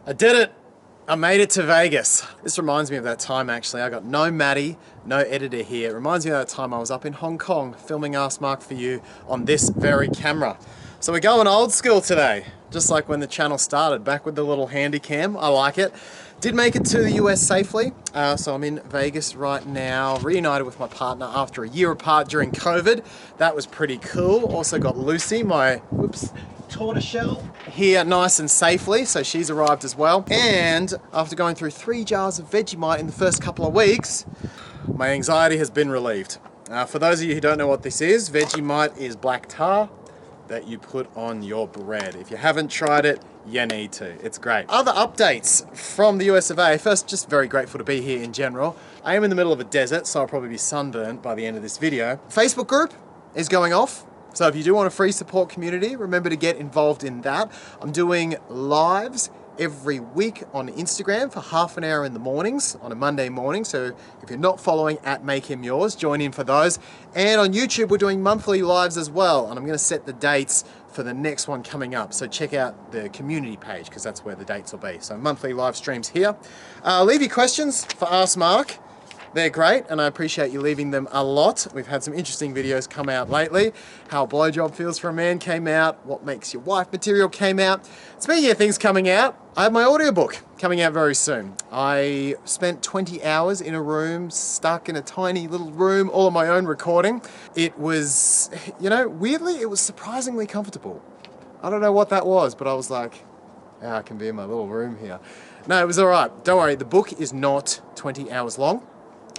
I did it! I made it to Vegas. This reminds me of that time actually. I got no Maddie, no editor here. It reminds me of that time I was up in Hong Kong filming Ask Mark for You on this very camera. So we're going old school today, just like when the channel started, back with the little handy cam. I like it. Did make it to the US safely, so I'm in Vegas right now, reunited with my partner after a year apart during COVID. That was pretty cool. Also got Lucy, my, tortoiseshell, here nice and safely, so she's arrived as well. And after going through 3 jars of Vegemite in the first couple of weeks, my anxiety has been relieved. For those of you who don't know what this is, Vegemite is black tar that you put on your bread. If you haven't tried it, you need to. It's great. Other updates from the US of A. First, just very grateful to be here in general. I am in the middle of a desert, so I'll probably be sunburnt by the end of this video. Facebook group is going off. So if you do want a free support community, remember to get involved in that. I'm doing lives every week on Instagram for half an hour in the mornings on a Monday morning. So if you're not following at Make Him Yours, join in for those. And on YouTube, we're doing monthly lives as well. And I'm going to set the dates for the next one coming up. So check out the community page because that's where the dates will be. So monthly live streams here. Leave your questions for Ask Mark. They're great, and I appreciate you leaving them a lot. We've had some interesting videos come out lately. How a blowjob feels for a man came out. What makes your wife material came out. Speaking of things coming out, I have my audiobook coming out very soon. I spent 20 hours in a room, stuck in a tiny little room, all on my own recording. It was, you know, weirdly, it was surprisingly comfortable. I don't know what that was, but I was like, yeah, I can be in my little room here. No, it was all right. Don't worry, the book is not 20 hours long.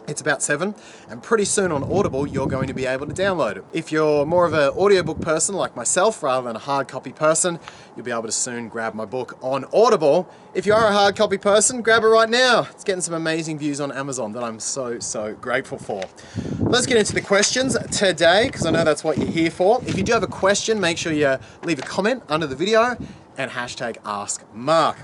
It's about 7, and pretty soon on Audible, you're going to be able to download it. If you're more of an audiobook person like myself, rather than a hard copy person, you'll be able to soon grab my book on Audible. If you are a hard copy person, grab it right now. It's getting some amazing views on Amazon that I'm so grateful for. Let's get into the questions today, because I know that's what you're here for. If you do have a question, make sure you leave a comment under the video and hashtag AskMark.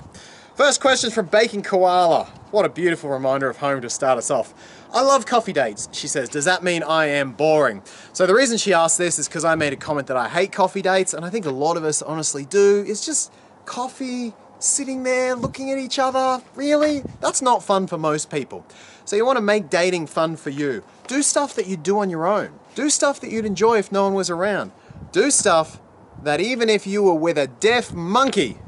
First question from Baking Koala. What a beautiful reminder of home to start us off. I love coffee dates, she says. Does that mean I am boring? So the reason she asked this is because I made a comment that I hate coffee dates, and I think a lot of us honestly do. It's just coffee, sitting there, looking at each other. Really? That's not fun for most people. So you want to make dating fun for you. Do stuff that you'd do on your own. Do stuff that you'd enjoy if no one was around. Do stuff that even if you were with a deaf monkey,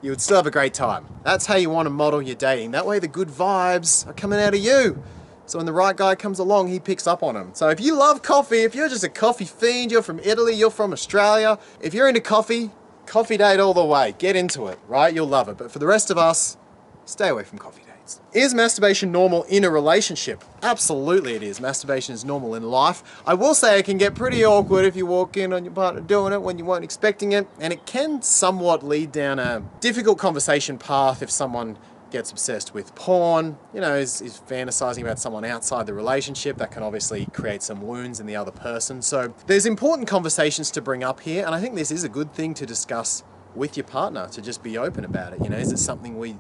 you would still have a great time. That's how you want to model your dating. That way the good vibes are coming out of you. So when the right guy comes along, he picks up on him. So if you love coffee, if you're just a coffee fiend, you're from Italy, you're from Australia, if you're into coffee, coffee date all the way. Get into it, right? You'll love it. But for the rest of us, stay away from coffee dates. Is masturbation normal in a relationship? Absolutely it is. Masturbation is normal in life. I will say it can get pretty awkward if you walk in on your partner doing it when you weren't expecting it, and it can somewhat lead down a difficult conversation path if someone gets obsessed with porn, you know, is fantasizing about someone outside the relationship. That can obviously create some wounds in the other person. So there's important conversations to bring up here, and I think this is a good thing to discuss with your partner, to just be open about it. You know, is it something we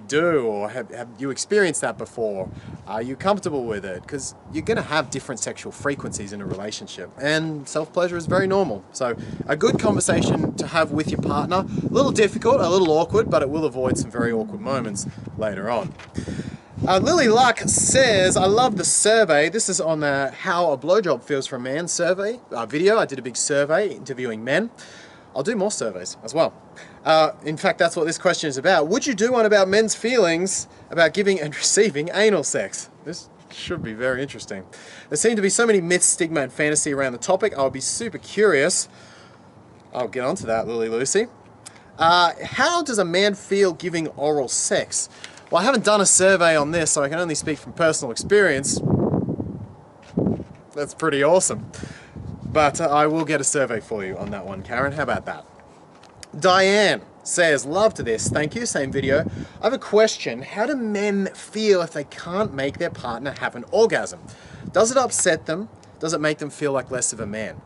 do, or have you experienced that before? Are you comfortable with it? Because you're going to have different sexual frequencies in a relationship, and self-pleasure is very normal. So a good conversation to have with your partner. A little difficult, a little awkward, but it will avoid some very awkward moments later on. Lillyluck says, I love the survey. This is on the How a Blowjob Feels for a Man survey video. I did a big survey interviewing men. I'll do more surveys as well. In fact, that's what this question is about. Would you do one about men's feelings about giving and receiving anal sex? This should be very interesting. There seem to be so many myths, stigma, and fantasy around the topic. I would be super curious. I'll get onto that, Lily Lucy. How does a man feel giving oral sex? Well, I haven't done a survey on this, so I can only speak from personal experience. That's pretty awesome. But I will get a survey for you on that one, Karen. How about that? Diane says, love to this. Thank you. Same video. I have a question. How do men feel if they can't make their partner have an orgasm? Does it upset them? Does it make them feel like less of a man?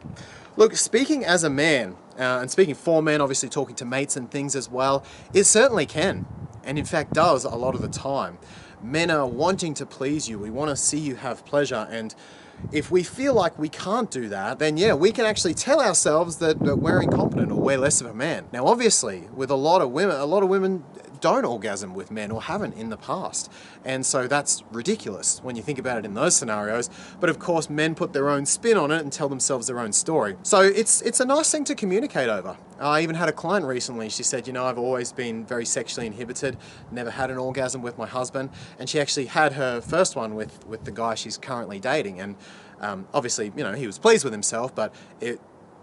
Look, speaking as a man, and speaking for men, obviously talking to mates and things as well, it certainly can. And in fact does a lot of the time. Men are wanting to please you. We want to see you have pleasure. And if we feel like we can't do that, then yeah, we can actually tell ourselves that we're incompetent or we're less of a man. Now, obviously, with a lot of women don't orgasm with men or haven't in the past. And so that's ridiculous when you think about it in those scenarios. But of course, men put their own spin on it and tell themselves their own story. So it's a nice thing to communicate over. I even had a client recently, she said, you know, I've always been very sexually inhibited, never had an orgasm with my husband. And she actually had her first one with the guy she's currently dating. And obviously, you know, he was pleased with himself, but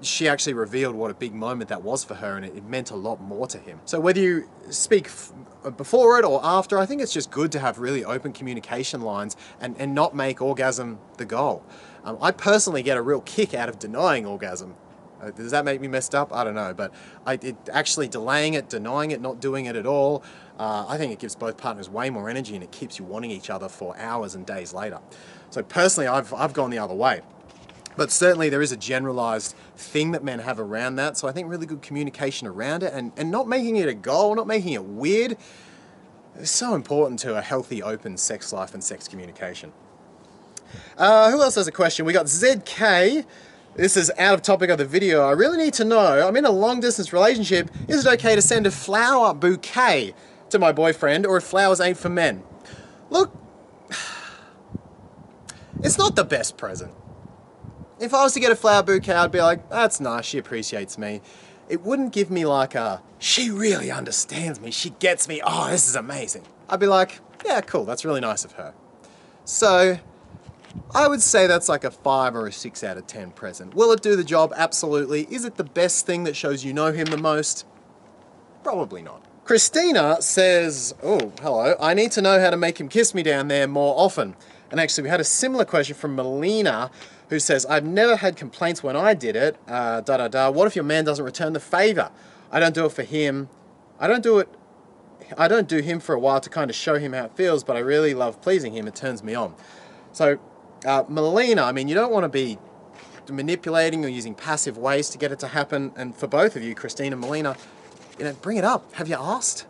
she actually revealed what a big moment that was for her, and it meant a lot more to him. So whether you speak before it or after, I think it's just good to have really open communication lines and not make orgasm the goal. I personally get a real kick out of denying orgasm. Does that make me messed up? I don't know, but actually delaying it, denying it, not doing it at all, I think it gives both partners way more energy and it keeps you wanting each other for hours and days later. So personally, I've gone the other way. But certainly there is a generalized thing that men have around that. So I think really good communication around it and not making it a goal, not making it weird. It's so important to a healthy, open sex life and sex communication. Who else has a question? We got ZK. This is out of topic of the video. I really need to know, I'm in a long distance relationship. Is it okay to send a flower bouquet to my boyfriend, or if flowers ain't for men? Look, it's not the best present. If I was to get a flower bouquet, I'd be like, that's nice, she appreciates me. It wouldn't give me like a, she really understands me, she gets me, oh, this is amazing. I'd be like, yeah, cool, that's really nice of her. So, I would say that's like a 5 or a 6 out of 10 present. Will it do the job? Absolutely. Is it the best thing that shows you know him the most? Probably not. Christina says, oh, hello, I need to know how to make him kiss me down there more often. And actually, we had a similar question from Melina, who says, I've never had complaints when I did it, What if your man doesn't return the favor? I don't do it for him. I don't do him for a while to kind of show him how it feels, but I really love pleasing him. It turns me on. So, Melina, I mean, you don't want to be manipulating or using passive ways to get it to happen. And for both of you, Christine and Melina, you know, bring it up. Have you asked?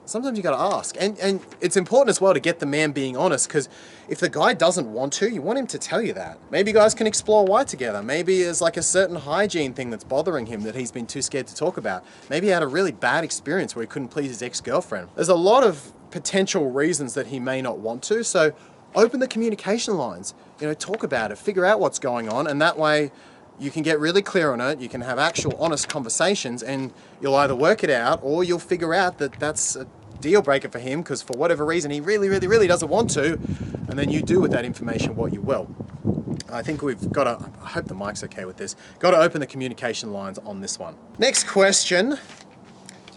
Sometimes you got to ask. And it's important as well to get the man being honest, because if the guy doesn't want to, you want him to tell you that. Maybe you guys can explore why together. Maybe there's like a certain hygiene thing that's bothering him that he's been too scared to talk about. Maybe he had a really bad experience where he couldn't please his ex-girlfriend. There's a lot of potential reasons that he may not want to, so open the communication lines. You know, talk about it, figure out what's going on, and that way you can get really clear on it, you can have actual honest conversations, and you'll either work it out or you'll figure out that that's a deal breaker for him because for whatever reason he really doesn't want to, and then you do with that information what you will. I think we've got to, I hope the mic's okay with this, got to open the communication lines on this one. Next question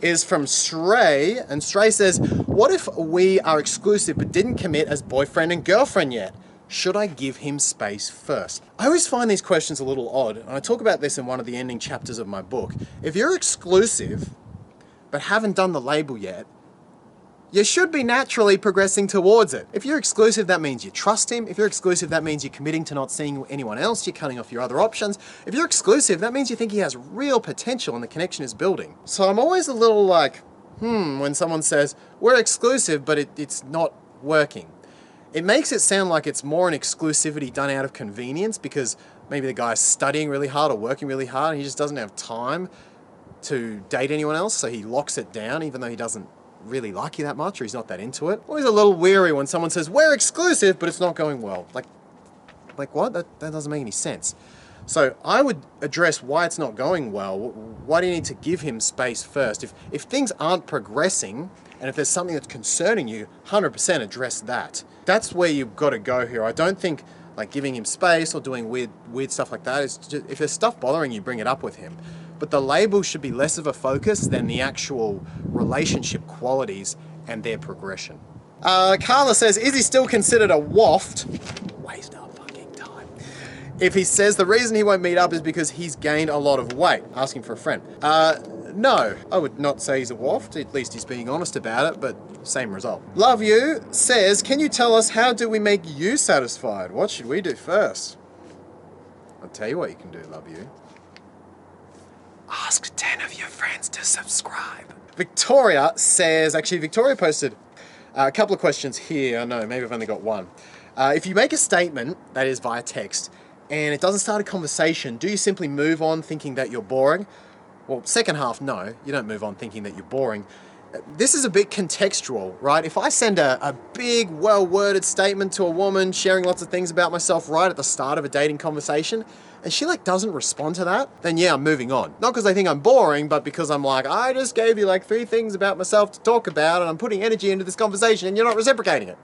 is from Srey, and Srey says, what if we are exclusive but didn't commit as boyfriend and girlfriend yet? Should I give him space first? I always find these questions a little odd, and I talk about this in one of the ending chapters of my book. If you're exclusive but haven't done the label yet, you should be naturally progressing towards it. If you're exclusive, that means you trust him. If you're exclusive, that means you're committing to not seeing anyone else. You're cutting off your other options. If you're exclusive, that means you think he has real potential and the connection is building. So I'm always a little like, when someone says, we're exclusive, but it's not working. It makes it sound like it's more an exclusivity done out of convenience because maybe the guy's studying really hard or working really hard and he just doesn't have time to date anyone else, so he locks it down even though he doesn't really like you that much or he's not that into it. Always a little weary when someone says, we're exclusive, but it's not going well. Like what? That doesn't make any sense. So I would address why it's not going well. Why do you need to give him space first? If things aren't progressing and if there's something that's concerning you, 100% address that. That's where you've got to go here. I don't think like giving him space or doing weird stuff like that. It's just, if there's stuff bothering you, bring it up with him. But the label should be less of a focus than the actual relationship qualities and their progression. Karla says, is he still considered a WOFT? Waste our fucking time. If he says the reason he won't meet up is because he's gained a lot of weight, asking for a friend. No, I would not say he's a WOFT, at least he's being honest about it, but same result. Love You says, can you tell us how do we make you satisfied? What should we do first? I'll tell you what you can do, Love You. Ask 10 of your friends to subscribe. Victoria says, actually Victoria posted a couple of questions here. Oh no, maybe I've only got one. If you make a statement, that is via text, and it doesn't start a conversation, do you simply move on thinking that you're boring? Well, second half, no. You don't move on thinking that you're boring. This is a bit contextual, right? If I send a big, well-worded statement to a woman sharing lots of things about myself right at the start of a dating conversation, and she doesn't respond to that, then yeah, I'm moving on. Not because I think I'm boring, but because I'm like, I just gave you 3 things about myself to talk about, and I'm putting energy into this conversation, and you're not reciprocating it.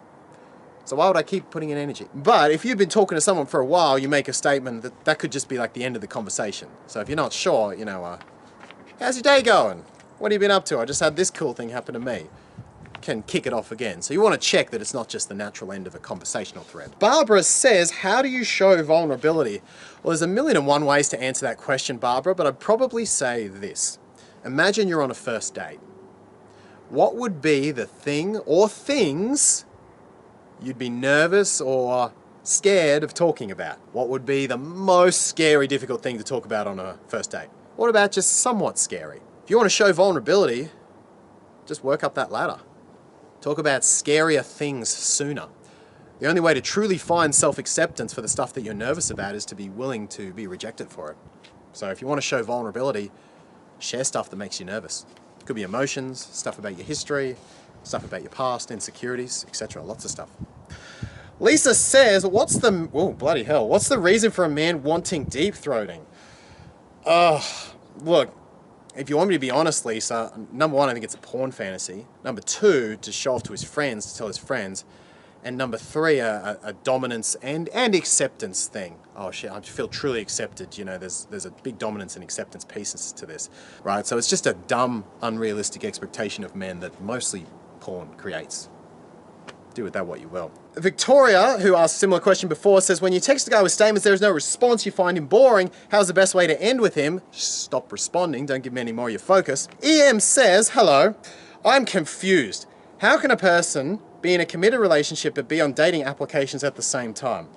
So why would I keep putting in energy? But if you've been talking to someone for a while, you make a statement that could just be the end of the conversation. So if you're not sure, how's your day going? What have you been up to? I just had this cool thing happen to me. Can kick it off again. So you want to check that it's not just the natural end of a conversational thread. Barbara says, how do you show vulnerability? Well, there's a million and one ways to answer that question, Barbara, but I'd probably say this. Imagine you're on a first date. What would be the thing or things you'd be nervous or scared of talking about? What would be the most scary, difficult thing to talk about on a first date? What about just somewhat scary? If you want to show vulnerability, just work up that ladder. Talk about scarier things sooner. The only way to truly find self-acceptance for the stuff that you're nervous about is to be willing to be rejected for it. So if you want to show vulnerability, share stuff that makes you nervous. It could be emotions, stuff about your history, stuff about your past, insecurities, etc. Lots of stuff. Lisa says, what's the reason for a man wanting deep throating? Look, if you want me to be honest, Lisa, number one, I think it's a porn fantasy. Number two, to show off to his friends, to tell his friends. And number three, a dominance and acceptance thing. Oh shit, I feel truly accepted. There's a big dominance and acceptance pieces to this, right? So it's just a dumb, unrealistic expectation of men that mostly porn creates. Do with that what you will. Victoria, who asked a similar question before, says, when you text a guy with statements there is no response, you find him boring, how's the best way to end with him? Stop responding, don't give me any more of your focus. EM says, hello, I'm confused. How can a person be in a committed relationship but be on dating applications at the same time?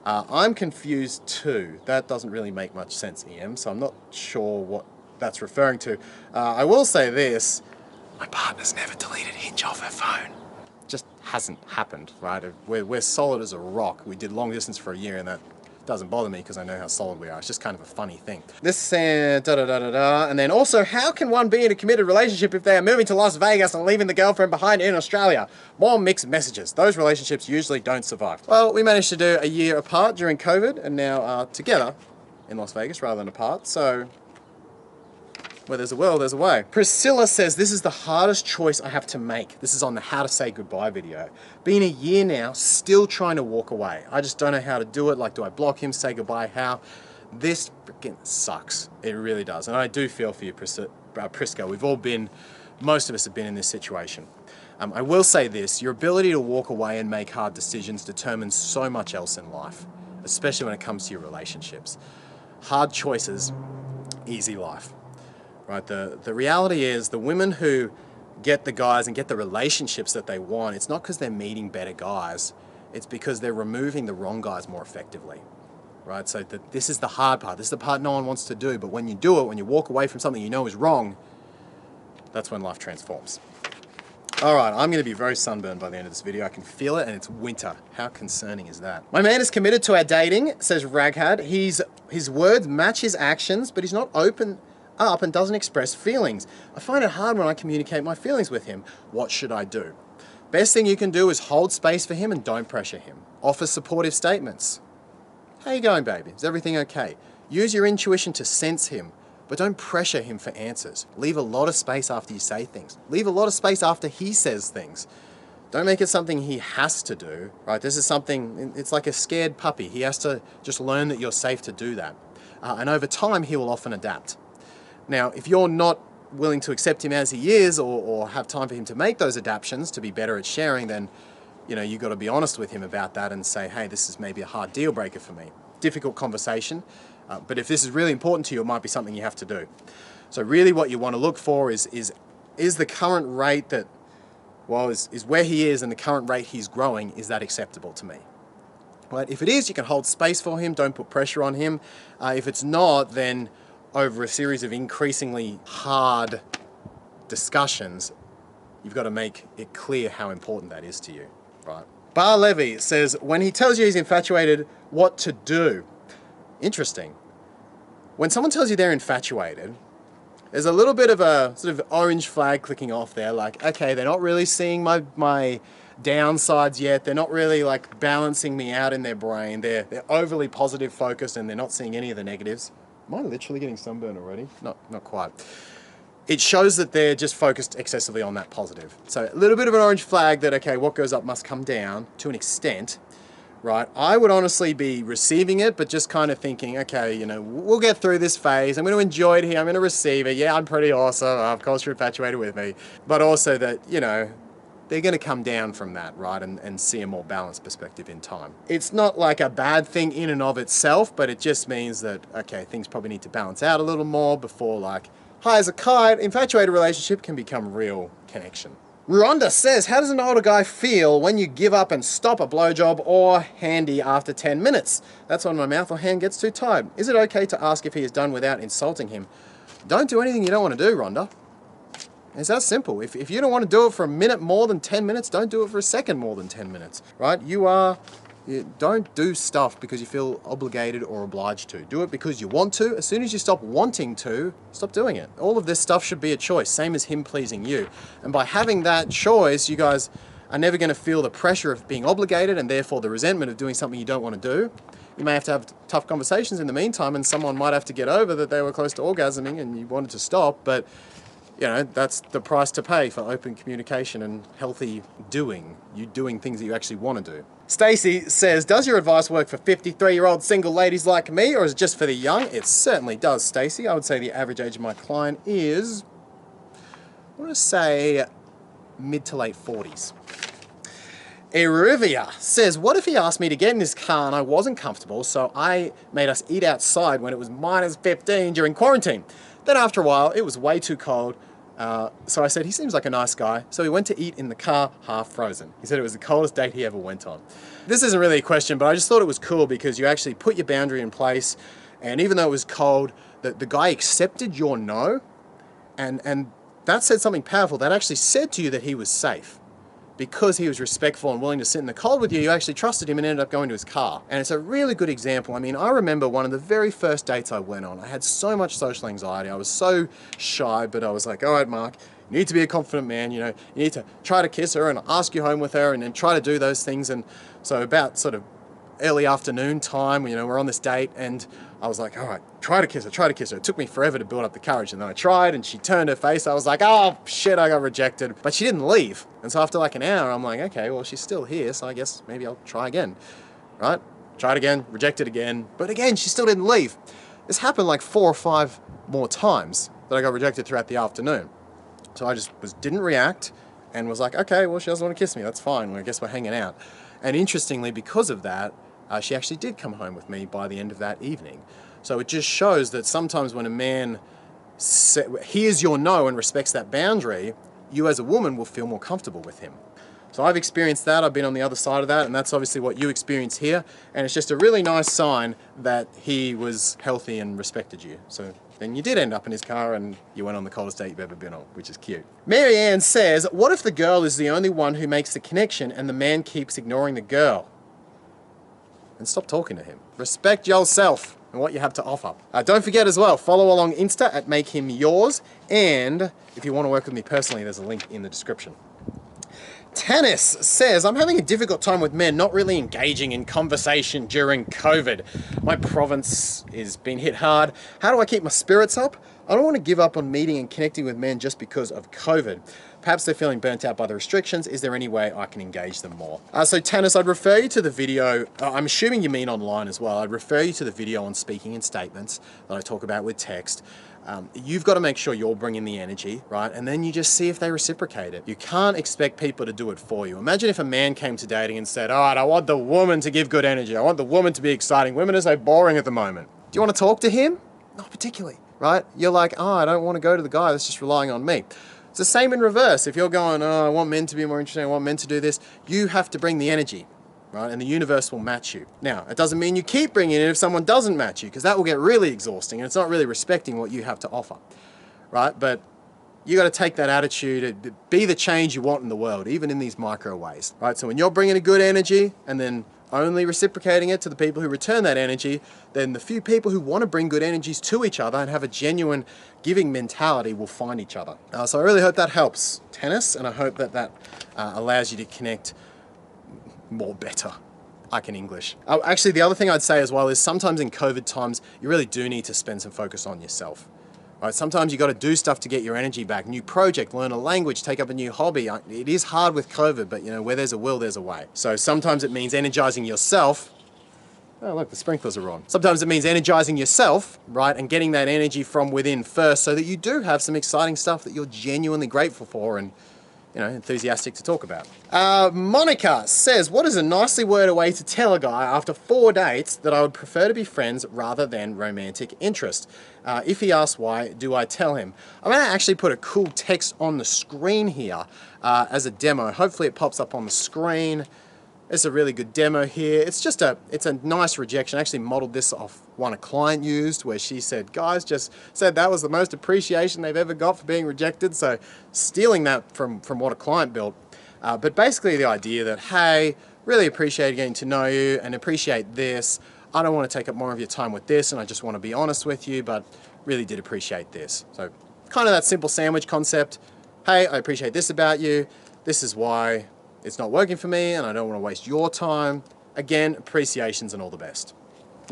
I'm confused too. That doesn't really make much sense, EM, so I'm not sure what that's referring to. I will say this, my partner's never deleted Hinge off her phone. Just hasn't happened, right? We're solid as a rock. We did long distance for a year, and that doesn't bother me because I know how solid we are. It's just kind of a funny thing. This said, and then also, how can one be in a committed relationship if they are moving to Las Vegas and leaving the girlfriend behind in Australia? More mixed messages. Those relationships usually don't survive. Well, we managed to do a year apart during COVID, and now are together in Las Vegas rather than apart, so where there's a will, there's a way. Priscilla says, this is the hardest choice I have to make. This is on the how to say goodbye video. Been a year now, still trying to walk away. I just don't know how to do it. Do I block him, say goodbye, how? This freaking sucks. It really does. And I do feel for you, Prisca. Most of us have been in this situation. I will say this, your ability to walk away and make hard decisions determines so much else in life, especially when it comes to your relationships. Hard choices, easy life. Right, the reality is the women who get the guys and get the relationships that they want, it's not because they're meeting better guys, it's because they're removing the wrong guys more effectively. Right, so this is the hard part. This is the part no one wants to do, but when you do it, when you walk away from something you know is wrong, that's when life transforms. All right, I'm going to be very sunburned by the end of this video. I can feel it, and it's winter. How concerning is that? My man is committed to our dating, says Raghad. His words match his actions, but he's not open up and doesn't express feelings. I find it hard when I communicate my feelings with him. What should I do? Best thing you can do is hold space for him and don't pressure him. Offer supportive statements. How you going, baby? Is everything okay? Use your intuition to sense him, but don't pressure him for answers. Leave a lot of space after you say things. Leave a lot of space after he says things. Don't make it something he has to do, right? This is something, it's like a scared puppy. He has to just learn that you're safe to do that. And over time, he will often adapt. Now, if you're not willing to accept him as he is or have time for him to make those adaptations to be better at sharing, then you've got to be honest with him about that and say, hey, this is maybe a hard deal breaker for me. Difficult conversation, but if this is really important to you, it might be something you have to do. So really what you want to look for is the current rate that, is where he is and the current rate he's growing, is that acceptable to me? Right? If it is, you can hold space for him, don't put pressure on him. If it's not, then over a series of increasingly hard discussions, you've got to make it clear how important that is to you, right? Bar Levy says, when he tells you he's infatuated, what to do? Interesting. When someone tells you they're infatuated, there's a little bit of a sort of orange flag clicking off there, like, okay, they're not really seeing my downsides yet. They're not really like balancing me out in their brain. They're overly positive focused and they're not seeing any of the negatives. Am I literally getting sunburn already? Not quite. It shows that they're just focused excessively on that positive. So a little bit of an orange flag that, okay, what goes up must come down to an extent, right? I would honestly be receiving it, but just kind of thinking, okay, you know, we'll get through this phase. I'm going to enjoy it here. I'm going to receive it. Yeah, I'm pretty awesome. Of course, you're infatuated with me. But also that, you know, they're going to come down from that, right, and see a more balanced perspective in time. It's not like a bad thing in and of itself, but it just means that, okay, things probably need to balance out a little more before, like, high as a kite, infatuated relationship can become real connection. Rhonda says, how does an older guy feel when you give up and stop a blowjob or handy after 10 minutes? That's when my mouth or hand gets too tired. Is it okay to ask if he is done without insulting him? Don't do anything you don't want to do, Rhonda. It's that simple. If you don't want to do it for a minute more than 10 minutes, don't do it for a second more than 10 minutes, right? You don't do stuff because you feel obligated or obliged to. Do it because you want to. As soon as you stop wanting to, stop doing it. All of this stuff should be a choice, same as him pleasing you. And by having that choice, you guys are never going to feel the pressure of being obligated and therefore the resentment of doing something you don't want to do. You may have to have tough conversations in the meantime, and someone might have to get over that they were close to orgasming and you wanted to stop, but you know, that's the price to pay for open communication and healthy doing. You doing things that you actually want to do. Stacy says, does your advice work for 53-year-old single ladies like me, or is it just for the young? It certainly does, Stacy. I would say the average age of my client is, I want to say, mid to late 40s. Erivia says, what if he asked me to get in his car and I wasn't comfortable, so I made us eat outside when it was minus 15 during quarantine. Then after a while, it was way too cold. So I said, he seems like a nice guy. So we went to eat in the car, half frozen. He said it was the coldest date he ever went on. This isn't really a question, but I just thought it was cool because you actually put your boundary in place. And even though it was cold, the guy accepted your no. And that said something powerful. That actually said to you that he was safe. Because he was respectful and willing to sit in the cold with you, you actually trusted him and ended up going to his car. And it's a really good example. I mean, I remember one of the very first dates I went on. I had so much social anxiety. I was so shy, but I was like, all right, Mark, you need to be a confident man. You know, you need to try to kiss her and ask you home with her and then try to do those things. And so about sort of early afternoon time, you know, we're on this date and I was like, all right, try to kiss her, try to kiss her. It took me forever to build up the courage. And then I tried and she turned her face. I was like, oh shit, I got rejected. But she didn't leave. And so after like an hour, I'm like, okay, well, she's still here. So I guess maybe I'll try again, right? Tried again, rejected again. But again, she still didn't leave. This happened like 4 or 5 more times that I got rejected throughout the afternoon. So I just didn't react and was like, okay, well, she doesn't want to kiss me. That's fine. Well, I guess we're hanging out. And interestingly, because of that, she actually did come home with me by the end of that evening. So it just shows that sometimes when a man hears your no and respects that boundary, you as a woman will feel more comfortable with him. So I've experienced that, I've been on the other side of that, and that's obviously what you experience here. And it's just a really nice sign that he was healthy and respected you. So then you did end up in his car and you went on the coldest date you've ever been on, which is cute. Mary Ann says, what if the girl is the only one who makes the connection and the man keeps ignoring the girl? And stop talking to him. Respect yourself and what you have to offer. Don't forget as well, follow along Insta at @MakeHimYours. And if you want to work with me personally, there's a link in the description. Tanis says, I'm having a difficult time with men not really engaging in conversation during COVID. My province is being hit hard. How do I keep my spirits up? I don't want to give up on meeting and connecting with men just because of COVID. Perhaps they're feeling burnt out by the restrictions. Is there any way I can engage them more? So Tanis, I'd refer you to the video. I'm assuming you mean online as well. I'd refer you to the video on speaking in statements that I talk about with text. You've got to make sure you're bringing the energy, right? And then you just see if they reciprocate it. You can't expect people to do it for you. Imagine if a man came to dating and said, all right, I want the woman to give good energy. I want the woman to be exciting. Women are so boring at the moment. Do you want to talk to him? Not particularly, right? You're like, oh, I don't want to go to the guy that's just relying on me. It's the same in reverse. If you're going, oh, I want men to be more interesting, I want men to do this, you have to bring the energy, right? And the universe will match you. Now, it doesn't mean you keep bringing it if someone doesn't match you, because that will get really exhausting and it's not really respecting what you have to offer, right? But you got to take that attitude to be the change you want in the world, even in these micro ways, right? So when you're bringing a good energy and then only reciprocating it to the people who return that energy, then the few people who want to bring good energies to each other and have a genuine giving mentality will find each other. So I really hope that helps, tennis, and I hope that that allows you to connect more better. I can English. Actually, the other thing I'd say as well is sometimes in COVID times, you really do need to spend some focus on yourself. Right? Sometimes you got to do stuff to get your energy back. New project, learn a language, take up a new hobby. It is hard with COVID, but you know, where there's a will, there's a way. So sometimes it means energizing yourself. Oh, look, the sprinklers are on. Sometimes it means energizing yourself, right, and getting that energy from within first so that you do have some exciting stuff that you're genuinely grateful for and, you know, enthusiastic to talk about. Monica says, what is a nicely worded way to tell a guy after 4 dates that I would prefer to be friends rather than romantic interest? If he asks why, do I tell him? I'm going to actually put a cool text on the screen here as a demo. Hopefully it pops up on the screen. It's a really good demo here. It's a nice rejection. I actually modeled this off one a client used where she said, guys just said that was the most appreciation they've ever got for being rejected. So stealing that from what a client built. But basically the idea that, hey, really appreciate getting to know you and appreciate this. I don't want to take up more of your time with this and I just want to be honest with you, but really did appreciate this. So kind of that simple sandwich concept. Hey, I appreciate this about you. This is why it's not working for me and I don't want to waste your time. Again, appreciations and all the best.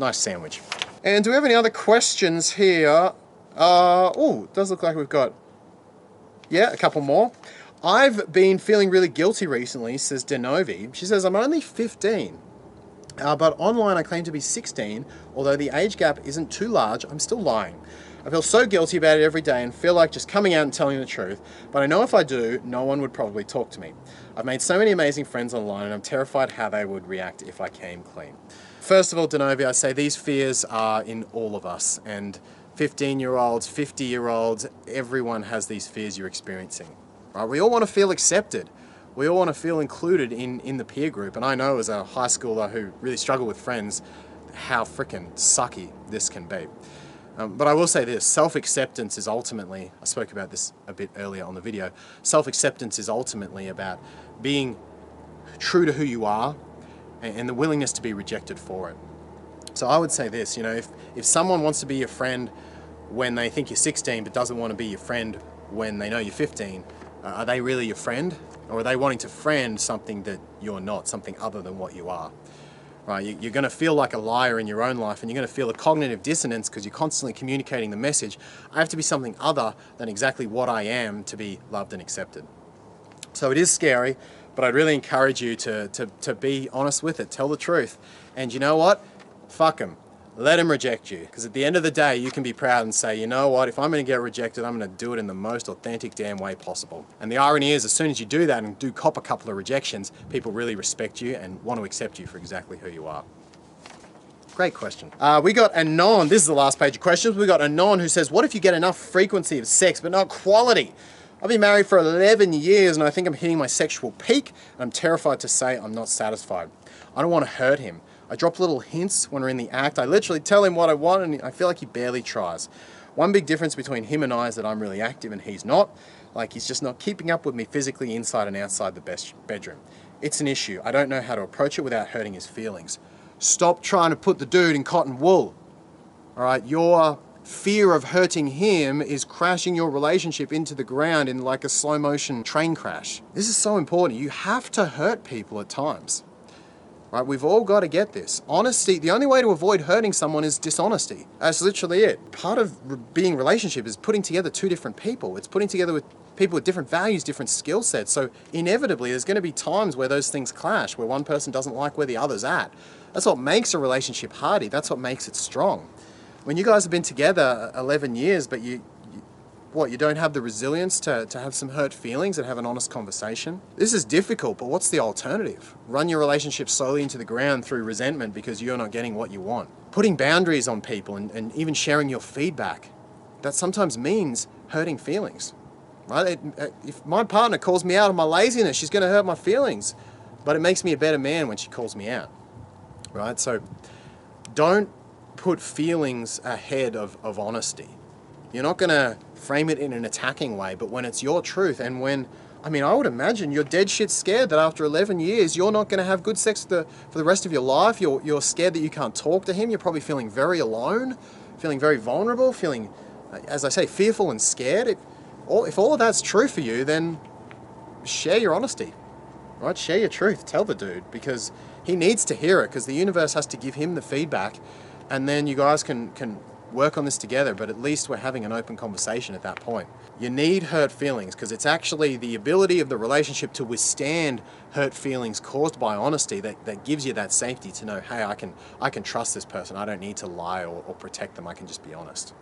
Nice sandwich. And do we have any other questions here? Oh, it does look like we've got, yeah, a couple more. I've been feeling really guilty recently, says Denovi. She says, I'm only 15, but online I claim to be 16. Although the age gap isn't too large, I'm still lying. I feel so guilty about it every day and feel like just coming out and telling the truth, but I know if I do, no one would probably talk to me. I've made so many amazing friends online and I'm terrified how they would react if I came clean. First of all, Denovi, I say these fears are in all of us, and 15-year-olds, 50-year-olds, everyone has these fears you're experiencing. Right? We all want to feel accepted. We all want to feel included in the peer group, and I know as a high schooler who really struggled with friends how freaking sucky this can be. But I will say this, self-acceptance is ultimately, I spoke about this a bit earlier on the video, self-acceptance is ultimately about being true to who you are and the willingness to be rejected for it. So I would say this, you know, if someone wants to be your friend when they think you're 16 but doesn't want to be your friend when they know you're 15, are they really your friend? Or are they wanting to friend something that you're not, something other than what you are? Right, you're going to feel like a liar in your own life and you're going to feel a cognitive dissonance because you're constantly communicating the message, I have to be something other than exactly what I am to be loved and accepted. So it is scary, but I'd really encourage you to be honest with it, tell the truth. And you know what? Fuck them. Let them reject you. Because at the end of the day, you can be proud and say, you know what, if I'm going to get rejected, I'm going to do it in the most authentic damn way possible. And the irony is, as soon as you do that and do cop a couple of rejections, people really respect you and want to accept you for exactly who you are. Great question. We got Anon, this is the last page of questions. We got Anon who says, what if you get enough frequency of sex but not quality? I've been married for 11 years and I think I'm hitting my sexual peak and I'm terrified to say I'm not satisfied. I don't want to hurt him. I drop little hints when we're in the act. I literally tell him what I want and I feel like he barely tries. One big difference between him and I is that I'm really active and he's not. Like he's just not keeping up with me physically inside and outside the bedroom. It's an issue. I don't know how to approach it without hurting his feelings. Stop trying to put the dude in cotton wool. All right, your fear of hurting him is crashing your relationship into the ground in like a slow motion train crash. This is so important. You have to hurt people at times. Right, we've all got to get this. Honesty, the only way to avoid hurting someone is dishonesty. That's literally it. Part of being a relationship is putting together two different people. It's putting together with people with different values, different skill sets. So inevitably, there's going to be times where those things clash, where one person doesn't like where the other's at. That's what makes a relationship hardy. That's what makes it strong. When you guys have been together 11 years, but you don't have the resilience to have some hurt feelings and have an honest conversation? This is difficult, but what's the alternative? Run your relationship slowly into the ground through resentment because you're not getting what you want. Putting boundaries on people and even sharing your feedback, that sometimes means hurting feelings. Right? If my partner calls me out on my laziness, she's going to hurt my feelings, but it makes me a better man when she calls me out. Right? So don't put feelings ahead of honesty. You're not going to frame it in an attacking way, but when it's your truth, and when, I mean, I would imagine you're dead shit scared that after 11 years, you're not going to have good sex for the rest of your life. You're scared that you can't talk to him. You're probably feeling very alone, feeling very vulnerable, feeling, as I say, fearful and scared. If all of that's true for you, then share your honesty, right? Share your truth. Tell the dude, because he needs to hear it, because the universe has to give him the feedback, and then you guys can work on this together, but at least we're having an open conversation at that point. You need hurt feelings, because it's actually the ability of the relationship to withstand hurt feelings caused by honesty that gives you that safety to know, hey, I can trust this person. I don't need to lie or protect them. I can just be honest.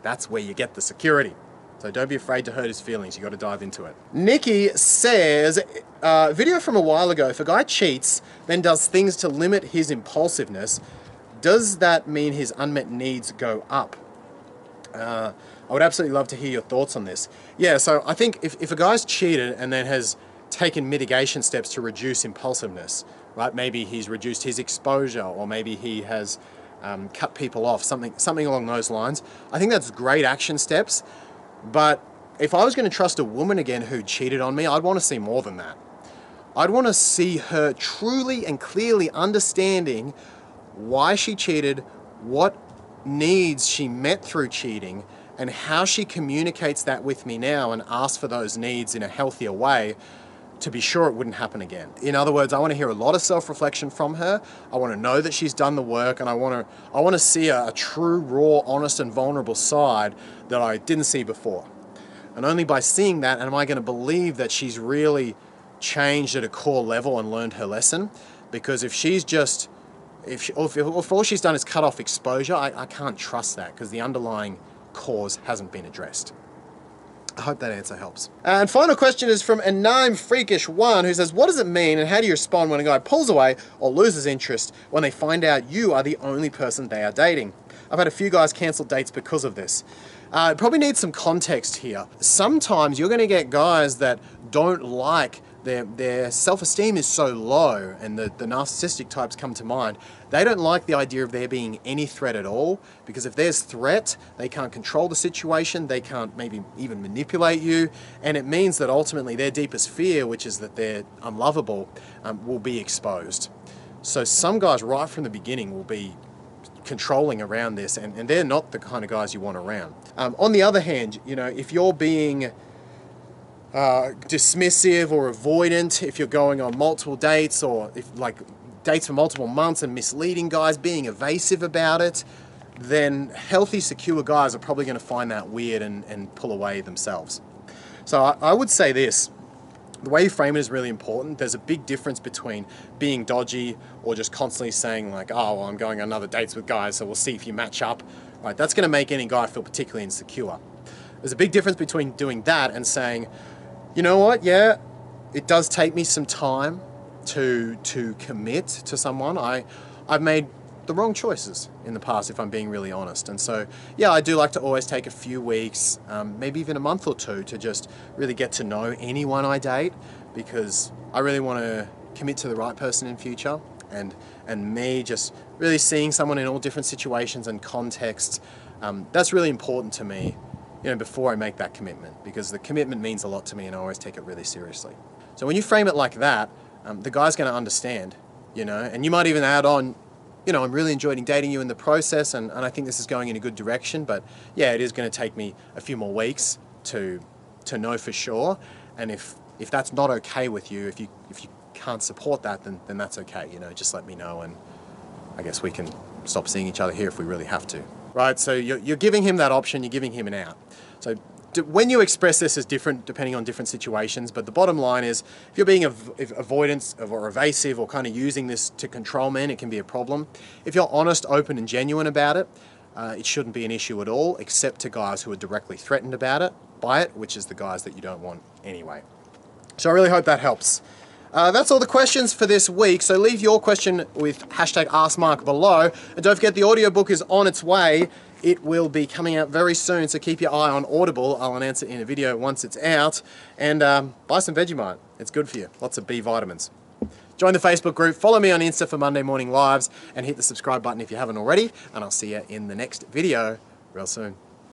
That's where you get the security. So don't be afraid to hurt his feelings. You got to dive into it. Nikki says, video from a while ago, if a guy cheats, then does things to limit his impulsiveness, does that mean his unmet needs go up? I would absolutely love to hear your thoughts on this. Yeah, so I think if a guy's cheated and then has taken mitigation steps to reduce impulsiveness, right? Maybe he's reduced his exposure, or maybe he has cut people off, something along those lines. I think that's great action steps. But if I was going to trust a woman again who cheated on me, I'd want to see more than that. I'd want to see her truly and clearly understanding why she cheated, what needs she met through cheating, and how she communicates that with me now and asks for those needs in a healthier way to be sure it wouldn't happen again. In other words, I want to hear a lot of self-reflection from her. I want to know that she's done the work, and I want to see a true, raw, honest, and vulnerable side that I didn't see before. And only by seeing that am I going to believe that she's really changed at a core level and learned her lesson. Because if she's just, if all she's done is cut off exposure, I can't trust that, because the underlying cause hasn't been addressed. I hope that answer helps. And final question is from Anime Freakish 1, who says, what does it mean and how do you respond when a guy pulls away or loses interest when they find out you are the only person they are dating? I've had a few guys cancel dates because of this. Probably need some context here. Sometimes you're going to get guys that don't like their self-esteem is so low, and the narcissistic types come to mind. They don't like the idea of there being any threat at all, because if there's threat, they can't control the situation, they can't maybe even manipulate you, and it means that ultimately their deepest fear, which is that they're unlovable, will be exposed. So some guys right from the beginning will be controlling around this, and they're not the kind of guys you want around. On the other hand, you know, if you're being dismissive or avoidant, if you're going on multiple dates, or if like dates for multiple months and misleading guys, being evasive about it, then healthy, secure guys are probably going to find that weird and pull away themselves. So I would say this, the way you frame it is really important. There's a big difference between being dodgy or just constantly saying like, oh, well, I'm going on other dates with guys, so we'll see if you match up. Right, that's going to make any guy feel particularly insecure. There's a big difference between doing that and saying, you know what, yeah, it does take me some time to commit to someone. I've made the wrong choices in the past, if I'm being really honest. And so, yeah, I do like to always take a few weeks, maybe even a month or two, to just really get to know anyone I date, because I really want to commit to the right person in future. And me just really seeing someone in all different situations and contexts, that's really important to me, you know, before I make that commitment, because the commitment means a lot to me and I always take it really seriously. So when you frame it like that, the guy's going to understand, you know, and you might even add on, you know, I'm really enjoying dating you in the process, and I think this is going in a good direction, but yeah, it is going to take me a few more weeks to know for sure. And if that's not okay with you, if you can't support that, then that's okay, you know, just let me know, and I guess we can stop seeing each other here if we really have to. Right, so you're giving him that option, you're giving him an out. So when you express this as different depending on different situations, but the bottom line is, if you're being avoidant or evasive or kind of using this to control men, it can be a problem. If you're honest, open and genuine about it, it shouldn't be an issue at all, except to guys who are directly threatened by it, which is the guys that you don't want anyway. So I really hope that helps. That's all the questions for this week, so leave your question with #AskMark below, and don't forget the audiobook is on its way. It will be coming out very soon, so keep your eye on Audible. I'll announce it in a video once it's out, and buy some Vegemite. It's good for you, lots of B vitamins. Join the Facebook group, follow me on Insta for Monday morning lives, and hit the subscribe button if you haven't already, and I'll see you in the next video real soon.